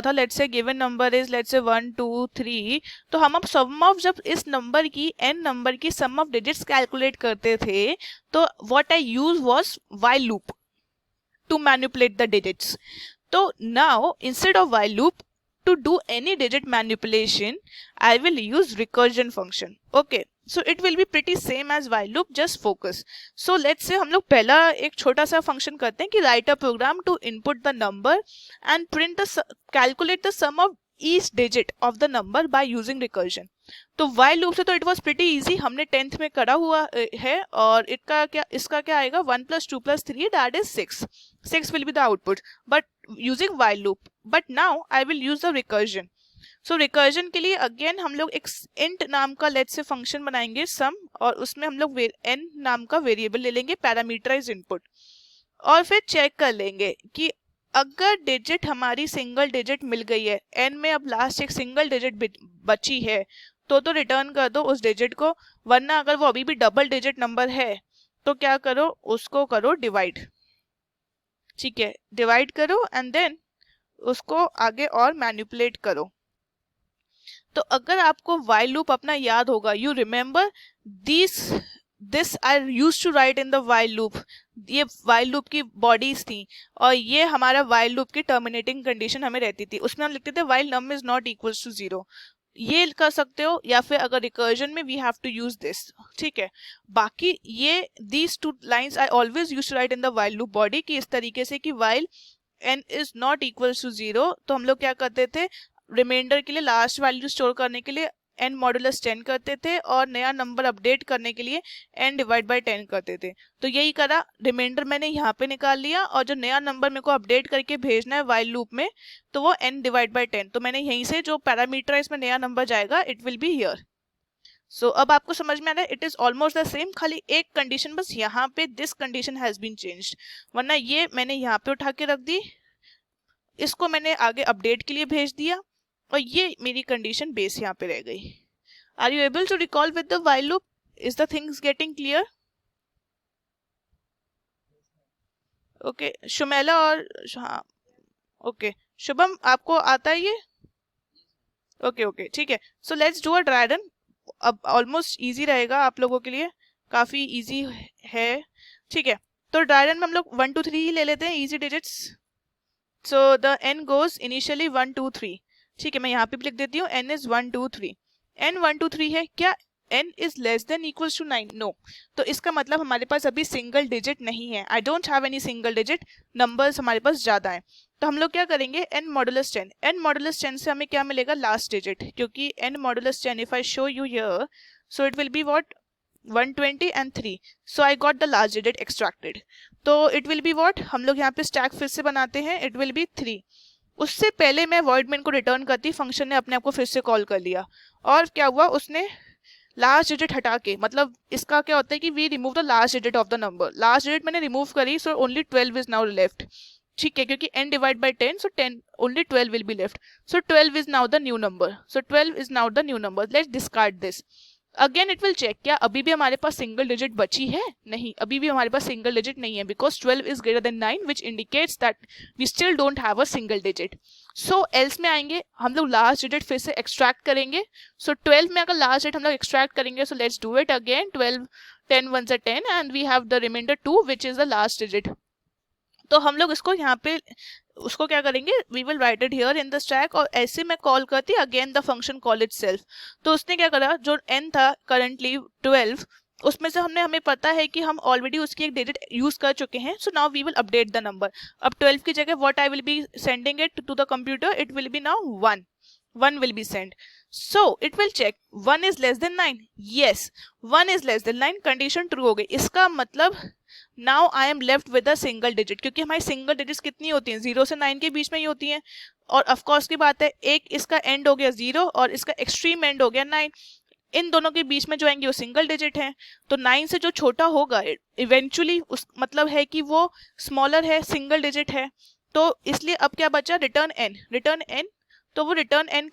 था let's say given number is let's say 1 2 3, तो हम अब सम ऑफ जब इस नंबर की n नंबर की सम ऑफ डिजिट्स कैलकुलेट करते थे तो what I use was while loop to manipulate the digits. So now instead of while loop, to do any digit manipulation I will use recursion function. Okay, so it will be pretty same as while loop, just focus. So let's say हम लोग पहला एक छोटा सा function करते हैं कि write a program to input the number and print the calculate the sum of each digit of the number by using recursion. तो while loop से तो इट वॉज प्रिटी इजी, हमने 10th में करा हुआ है. और इसका क्या आएगा 1 + 2 + 3 that is 6 will be the output but using while loop. But now I will use the recursion. So recursion के लिए अगेन हम लोग एक int नाम का लेट्स से फंक्शन बनाएंगे sum, और उसमें हम लोग n नाम का वेरिएबल ले लेंगे पैरामीटराइज इनपुट, और फिर चेक कर लेंगे कि अगर डिजिट हमारी सिंगल डिजिट मिल गई है, n में अब लास्ट एक सिंगल डिजिट बची है तो रिटर्न कर दो उस डिजिट को, वरना अगर वो अभी भी डबल डिजिट नंबर है तो क्या करो, उसको करो डिवाइड. ठीक है, डिवाइड करो एंड देन उसको आगे और मैनिपुलेट करो. तो अगर आपको while लूप अपना याद होगा, you remember this I used to write in the while loop. ये while लूप की बॉडीज थी और ये हमारा while लूप की टर्मिनेटिंग कंडीशन हमें रहती थी. उसमें हम लिखते थे while num is not equals to 0. ये कर सकते हो, या फिर अगर रिकर्जन में we have to use this. ठीक है, बाकी ये these two lines I always use to write in the while loop body की इस तरीके से कि while n is not equals to 0, तो हम लोग क्या करते थे, रिमाइंडर के लिए लास्ट वैल्यू स्टोर करने के लिए n मॉडुलस 10 करते थे और नया नंबर अपडेट करने के लिए n डिवाइड बाय 10 करते थे. तो यही करा, रिमाइंडर मैंने यहाँ पे निकाल लिया और जो नया नंबर मेरे को अपडेट करके भेजना है while लूप में तो वो n डिवाइड बाय 10, तो मैंने यहीं से जो पैरामीटर है इसमें नया नंबर जाएगा it will be here. So अब आपको समझ में आ रहा है, it is almost the same, खाली एक कंडीशन बस यहाँ पे this condition has been changed, वरना ये मैंने यहाँ पे उठा के रख दी, इसको मैंने आगे अपडेट के लिए भेज दिया और ये मेरी कंडीशन बेस यहाँ पे रह गई. Are you able to recall with the while loop? Is the things getting clear? Okay, Shumaila और हाँ ओके शुभम आपको आता है ये? ओके ठीक है, सो let's do a dry run. अब ऑलमोस्ट इजी रहेगा आप लोगों के लिए, काफी इजी है. ठीक है, तो ड्राई रन में हम लोग 1 2 3 ही ले लेते हैं easy digits. So the n goes initially 1 2 3. ठीक है, मैं यहाँ पे भी लिख देती हूँ n इज 1 2 3. n 1 2 3 है, क्या n is less than equals to 9? No. तो इसका मतलब हमारे पास अभी सिंगल डिजिट नहीं है. I don't have any single digit, numbers हमारे पास ज्यादा है. तो हम लोग क्या करेंगे, n मॉडुलस 10. n मॉडुलस 10 से हमें क्या मिलेगा, लास्ट डिजिट, क्योंकि n modulus 10 if I show you here so it will be what 120 and 3. So I got the last digit extracted. तो it will be what, हम लोग यहाँ पे स्टैक फिर से बनाते हैं, it will be 3. उससे पहले मैं void main को रिटर्न करती, फंक्शन ने अपने आप को फिर से कॉल कर लिया और क्या हुआ, उसने लास्ट डिजिट हटा के, मतलब इसका क्या होता है कि we remove the last digit of the number. Last digit मैंने रिमूव करी, so only 12 is now left. ठीक है, क्योंकि n divide by 10 so 10 only 12 will be left. So 12 is now the new number. So 12 is now the new number. Let's discard this. Again it will check, क्या अभी भी हमारे पास single digit बची है? नहीं, अभी भी हमारे पास सिंगल डिजिट नहीं है, because 12 is greater than 9 which indicates that we still don't have a single digit. So else में आएंगे, हम लोग लास्ट डिजिट फिर से एक्सट्रैक्ट करेंगे. सो 12 में अगर लास्ट डिजिट हम लोग एक्सट्रैक्ट करेंगे, so let's do it again. 12 10 1 10 and we have the remainder 2 which is the last digit. तो हम लोग इसको यहाँ पे उसको क्या करेंगे, we will write it here in the stack, और ऐसे मैं कॉल करती again the function call itself. तो उसने क्या करा, जो n था करंटली 12, उसमें से हमें पता है कि हम ऑलरेडी उसकी एक डिजिट यूज कर चुके हैं. So now we will update the number. अब 12 की जगह what I will be sending it to the computer, it will be now 1 will be sent. So it will check 1 is less than 9. Yes, 1 is less than 9, condition true हो गई. इसका मतलब now I am left with a single digit, क्योंकि हमारी single digits कितनी होती हैं, 0 से 9 के बीच में ही होती हैं. और ऑफकोर्स की बात है, एक इसका एंड हो गया 0 और इसका एक्सट्रीम एंड हो गया 9. इन दोनों के बीच में जो आएंगे वो सिंगल डिजिट है. तो 9 से जो छोटा होगा इवेंचुअली उस मतलब है कि वो स्मॉलर है, सिंगल डिजिट है. तो इसलिए अब क्या बचा, रिटर्न n. तो वो रिटर्न n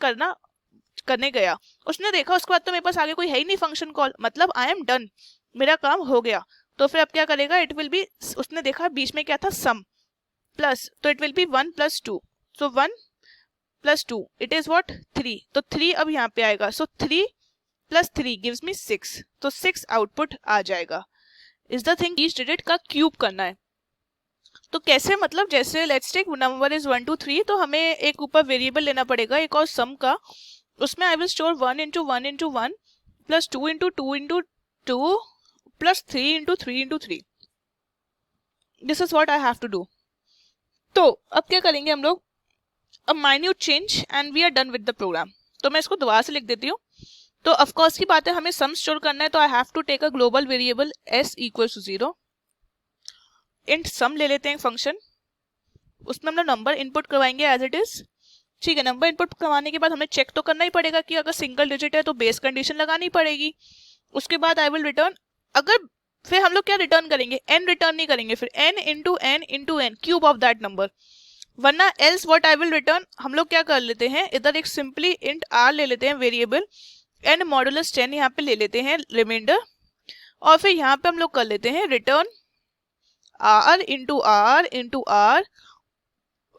करने गया, उसने देखा उसके बाद तो मेरे पास आगे कोई है ही नहीं फंक्शन कॉल, मतलब आई एम डन, मेरा काम हो गया. तो फिर अब क्या करेगा, इट विल बी, उसने देखा बीच में क्या था सम प्लस, तो it will B 1 + 2. So 1 plus 2 it is what 3, तो 3 अब यहाँ पे आएगा, सो 3 प्लस 3 गिव्स मी 6, तो 6 आउटपुट आ जाएगा। Is the thing each digit का क्यूब करना है। तो कैसे, मतलब जैसे लेट्स टेक नंबर इज 1 2 3, तो हमें एक ऊपर वेरिएबल लेना पड़ेगा एक और सम का, उसमें I will store 1 into 1 into 1 plus 2 into 2 into 2 plus 3 into 3 into 3। This is what I have to do. तो अब क्या करेंगे हम लोग, a minute change and we are done with the program. तो मैं इसको दोबारा से लिख देती हूँ। तो ऑफ कोर्स की बात है, हमें सम स्टोर करना है, तो I have to take a global variable s equals to 0, int sum ले लेते हैं फंक्शन, उसमें हम लोग नंबर इनपुट करवाएंगे एज इट इज। ठीक है, नंबर इनपुट करवाने के बाद हमें चेक तो करना ही पड़ेगा कि अगर सिंगल डिजिट है तो बेस कंडीशन लगानी पड़ेगी। उसके बाद आई विल रिटर्न, अगर फिर हम लोग क्या रिटर्न करेंगे, n रिटर्न नहीं करेंगे, फिर n into n cube of that number, वरना else what I will return, हम लोग क्या कर लेते हैं, इधर एक सिंपली इंट r ले लेते हैं वेरिएबल, n मॉडुलस 10 यहाँ पे ले लेते हैं रिमाइंडर, और फिर यहाँ पे हम लोग कर लेते हैं रिटर्न r इंटू r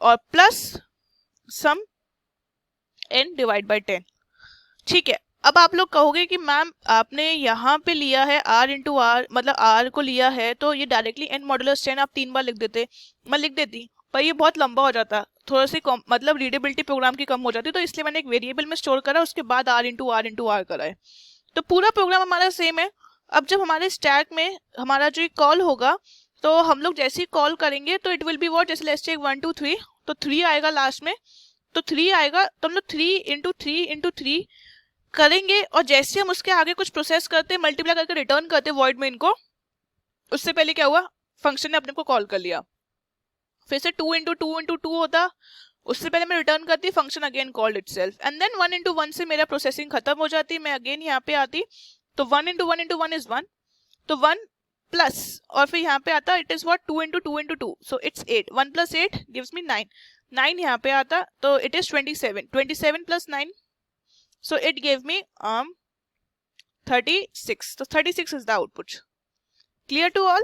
और plus sum n divide by 10। ठीक है, अब आप लोग कहोगे कि मैम आपने यहाँ पे लिया है r इंटू आर, मतलब r को लिया है, तो ये डायरेक्टली n मॉडुलस 10 आप 3 बार लिख देते, मैं लिख देती, पर ये बहुत लंबा हो जाता, थोड़ा सी मतलब रीडेबिलिटी प्रोग्राम की कम हो जाती, तो इसलिए मैंने एक वेरिएबल में स्टोर करा, उसके बाद r इंटू आर करा है। तो पूरा प्रोग्राम हमारा सेम है। अब जब हमारे स्टैक में हमारा जो कॉल होगा, तो हम लोग जैसे ही कॉल करेंगे तो इट विल बी व्हाट, जैसे लेट्स टेक 1 2 3, तो 3 आएगा लास्ट में, तो 3 आएगा, तो हम लोग 3 इंटू 3 करेंगे, और जैसे हम उसके आगे कुछ प्रोसेस करते, मल्टीप्लाई करके रिटर्न करते वॉइड में इनको, उससे पहले क्या हुआ, फंक्शन ने अपने को कॉल कर लिया, फिर से 2 इंटू 2 होता, उससे पहले मैं रिटर्न करती, function again called itself, and then 1 into 1 से मेरा प्रोसेसिंग खत्म हो जाती, मैं अगेन यहाँ पे आती, तो 1 इंटू 1 इज 1, तो 1 प्लस, और फिर यहाँ पे आता it is what 2 into 2, so it's 8, 1 plus 8 gives me 9, 9 यहाँ पे आता, तो it is 27 plus 9, so it gave me 36, so 36 is the output. Clear to all?